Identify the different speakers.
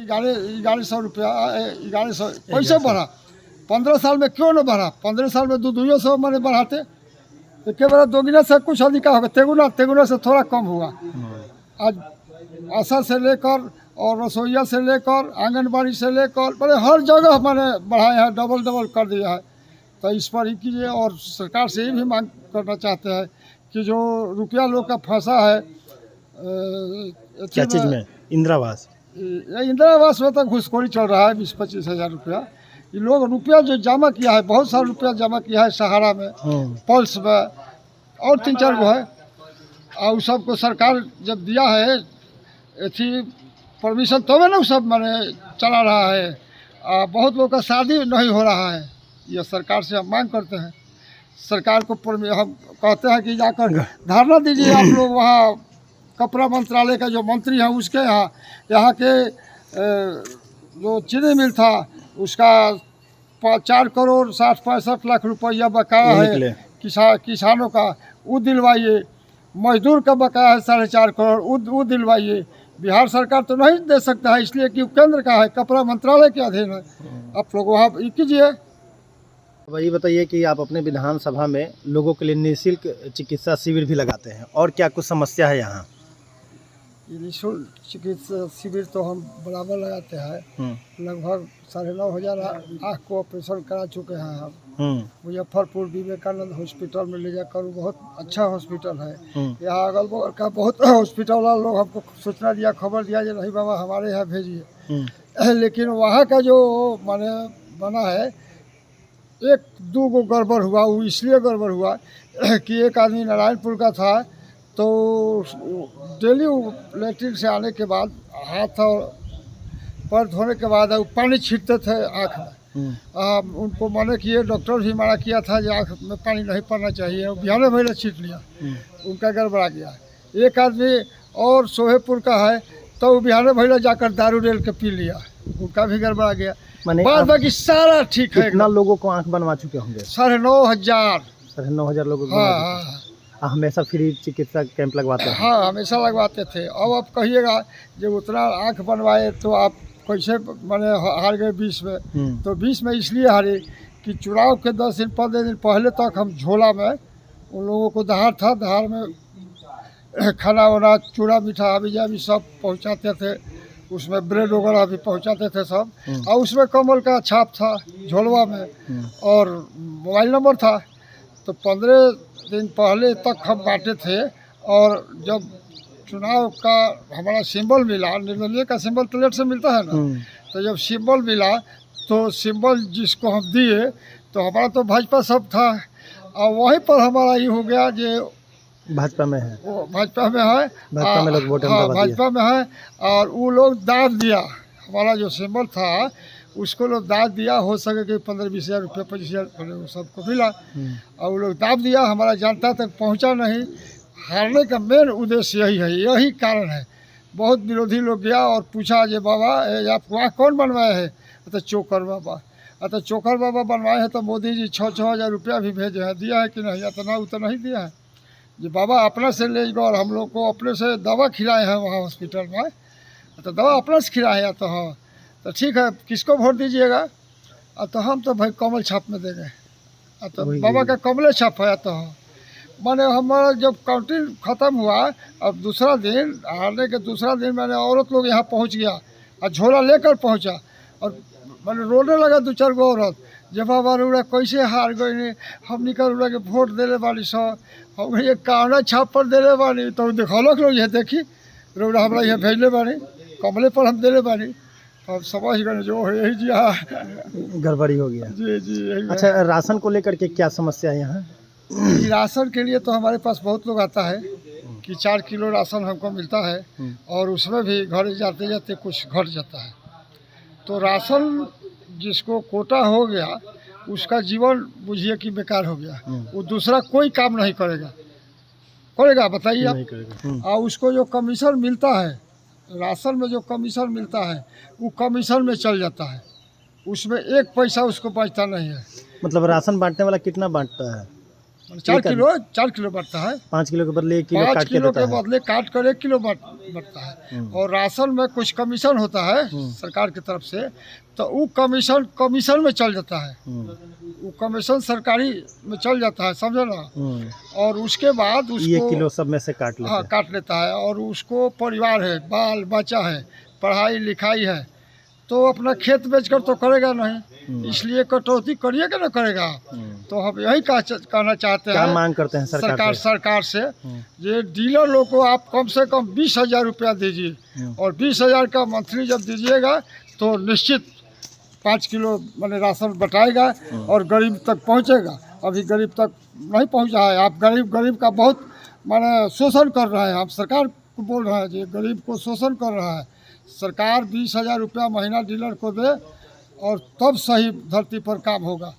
Speaker 1: 1100 रुपया 1100 कैसे बढ़ा? 15 साल में क्यों न बढ़ा? 15 साल में 200 मैंने बढ़ाते, एक बार दोगुना से कुछ अधिक होगा, तेगुना से थोड़ा कम हुआ। आज आशा से लेकर और रसोईया से लेकर आंगनबाड़ी से लेकर बड़े हर जगह मैंने बढ़ाए हैं, डबल कर दिया है। तो इस पर ही कीजिए। और सरकार से ये भी मांग करना चाहते हैं कि जो रुपया लोग का फंसा है
Speaker 2: क्या चीज़ में? इंदिरावास
Speaker 1: में तो घुसखोरी चल रहा है, 20-25 हज़ार रुपया। ये लोग रुपया जो जमा किया है, बहुत सारा रुपया जमा किया है सहारा में, पल्स में और 3-4 गो है। और सबको सरकार जब दिया है अथी परमिशन तब ना सब मैंने चला रहा है। बहुत लोग का शादी नहीं हो रहा है। ये सरकार से हम मांग करते हैं, सरकार को हम कहते हैं कि जाकर धरना दीजिए आप लोग वहाँ कपड़ा मंत्रालय का जो मंत्री हैं उसके यहाँ के जो चीनी मिल था उसका 4 करोड़ 60-65 लाख रुपया बकाया है किसानों का, वो दिलवाइए। मजदूर का बकाया है 4.5 करोड़, वो दिलवाइए। बिहार सरकार तो नहीं दे सकता है, इसलिए कि केंद्र का है, कपड़ा मंत्रालय के अधीन है। आप लोग वहाँ कीजिए।
Speaker 2: अब ये बताइए कि आप अपने विधानसभा में लोगों के लिए निःशुल्क चिकित्सा शिविर भी लगाते हैं, और क्या कुछ समस्या है यहाँ?
Speaker 1: निःशुल्क चिकित्सा शिविर तो हम बराबर लगाते हैं। लगभग 9,500 आँख को ऑपरेशन करा चुके हैं हम। मुजफ्फरपुर विवेकानंद हॉस्पिटल में ले जाकर, बहुत अच्छा हॉस्पिटल है। यहाँ अगल बगल का बहुत हॉस्पिटल वाला लोग हमको सूचना दिया, खबर दिया कि नहीं बाबा हमारे यहाँ भेजिए। लेकिन वहाँ का जो माने बना है, 1-2 गो गड़बड़ हुआ। वो इसलिए गड़बड़ हुआ कि एक आदमी नारायणपुर का था, तो डेली लेटरिन से आने के बाद हाथ और पैर धोने के बाद वो पानी छींटते थे आँख में। उनको मना किए, डॉक्टर भी मना किया था कि आँख में पानी नहीं पड़ना चाहिए। वो बिहाने भैया छींट लिया, उनका गड़बड़ा गया। एक आदमी और सोहेपुर का है, तो वो बिहाने भैया जाकर दारू रेल के पी लिया, उनका भी गड़बड़ा गया। बाद बाकी सारा ठीक है।
Speaker 2: कितना लोगों को आँख बनवा चुके होंगे?
Speaker 1: 9,500
Speaker 2: लोगों को। हमेशा फ्री चिकित्सा कैंप लगवाते हैं?
Speaker 1: हाँ, हमेशा लगवाते थे। अब आप कहिएगा जब उतना आँख बनवाए तो आप कैसे मैंने हार गए 20 में। तो 20 में इसलिए हारे कि चुनाव के 10 दिन 15 दिन पहले तक हम झोला में उन लोगों को दहाड़ था, दहाड़ में खाना वाना, चूड़ा मीठा अभी जाभी सब पहुँचाते थे। उसमें ब्रेड वगैरह भी पहुँचाते थे सब। और उसमें कमल का छाप था झोलवा में, और मोबाइल नंबर था। तो 15 दिन पहले तक हम बांटे थे। और जब चुनाव का हमारा सिंबल मिला, निर्दलीय का सिंबल तो लेट से मिलता है ना, तो जब सिंबल मिला तो सिंबल जिसको हम दिए, तो हमारा तो भाजपा सब था। और वहीं पर हमारा ये हो गया जो
Speaker 2: भाजपा में है,
Speaker 1: वो भाजपा में है,
Speaker 2: भाजपा में लोग वोट
Speaker 1: भाजपा में है। और वो लोग दाद दिया, हमारा जो सिंबल था उसको लोग दाद दिया। हो सके कि 15-20 हज़ार रुपये 25 हज़ार सबको मिला। और वो लोग दाद दिया, हमारा जनता तक पहुंचा नहीं। हारने का मेन उद्देश्य यही है, यही कारण है। बहुत विरोधी लोग गया और पूछा जे बाबा आप वहाँ कौन बनवाए हैं? तो चोकर बाबा। तो चोकर बाबा बनवाए हैं तो मोदी जी 6-6 हज़ार रुपया भी भेजे हैं, दिया है कि नहीं? इतना उतना नहीं दिया है जी। बाबा अपना से ले गए और हम लोग को अपने से दवा खिलाए हैं वहाँ हॉस्पिटल में। तो दवा अपना से खिलाए तो हाँ, तो ठीक है, किसको वोट दीजिएगा? तो हम तो भाई कमल छाप में देंगे। तो बाबा का कमल छाप है। तो हाँ, माने हमारा जब काउंटिंग ख़त्म हुआ, अब दूसरा दिन हारने के दूसरा दिन मैंने औरत लोग यहाँ पहुँच गया और झोला लेकर पहुँचा। और मैंने रोने लगा 2-4 गो औरत, जब बाबा रुड़ा कैसे हार गई, हम निकल रुड़ा के वोट दिले बानी सो, हम ये कावना छाप पर दिले बानी। तो देखौलक लोग ये देखी रुड़ा हमारा यहाँ भेजले बानी, कमले पर हम दिले बानी। अब समझ गए जो है यही जी। हाँ,
Speaker 2: गड़बड़ी हो गया।
Speaker 1: जी जी यही।
Speaker 2: अच्छा, राशन को लेकर के क्या समस्या है यहाँ?
Speaker 1: राशन के लिए तो हमारे पास बहुत लोग आता है कि 4 किलो राशन हमको मिलता है, और उसमें भी घर जाते जाते कुछ घट जाता है। तो राशन जिसको कोटा हो गया उसका जीवन बुझिए कि बेकार हो गया। वो दूसरा कोई काम नहीं करेगा बताइए आप। और उसको जो कमीशन मिलता है, राशन में जो कमीशन मिलता है, वो कमीशन में चल जाता है, उसमें 1 पैसा उसको बचता नहीं है।
Speaker 2: मतलब राशन बांटने वाला कितना बांटता है?
Speaker 1: 4 किलो बढ़ता है।
Speaker 2: 5 किलो के बदले 1 किलो
Speaker 1: 5
Speaker 2: काट के
Speaker 1: किलो
Speaker 2: देता
Speaker 1: के
Speaker 2: है।
Speaker 1: बदले काट कर 1 किलो बढ़ता है। और राशन में कुछ कमीशन होता है सरकार की तरफ से, तो वो कमीशन में चल जाता है। वो कमीशन सरकारी में चल जाता है, समझो ना। और उसके बाद
Speaker 2: ये
Speaker 1: उसको
Speaker 2: किलो सब में से काट लेते
Speaker 1: हाँ
Speaker 2: हैं।
Speaker 1: काट लेता है। और उसको परिवार है, बाल बच्चा है, पढ़ाई लिखाई है, तो अपना खेत बेचकर तो करेगा नहीं, इसलिए कटौती करिएगा ना करेगा। तो हम यही कहना चाहते
Speaker 2: क्या
Speaker 1: हैं
Speaker 2: मांग करते हैं
Speaker 1: सरकार से, ये डीलर लोग को आप कम से कम 20,000 रुपया दीजिए। और 20,000 का मंथली जब दीजिएगा तो निश्चित 5 किलो मैंने राशन बटाएगा और गरीब तक पहुंचेगा। अभी गरीब तक नहीं पहुंचा है। आप गरीब का बहुत माने शोषण कर रहे हैं। आप सरकार को बोल रहे हैं कि गरीब को शोषण कर रहा है। सरकार 20,000 रुपया महीना डीलर को दे और तब सही धरती पर काम होगा।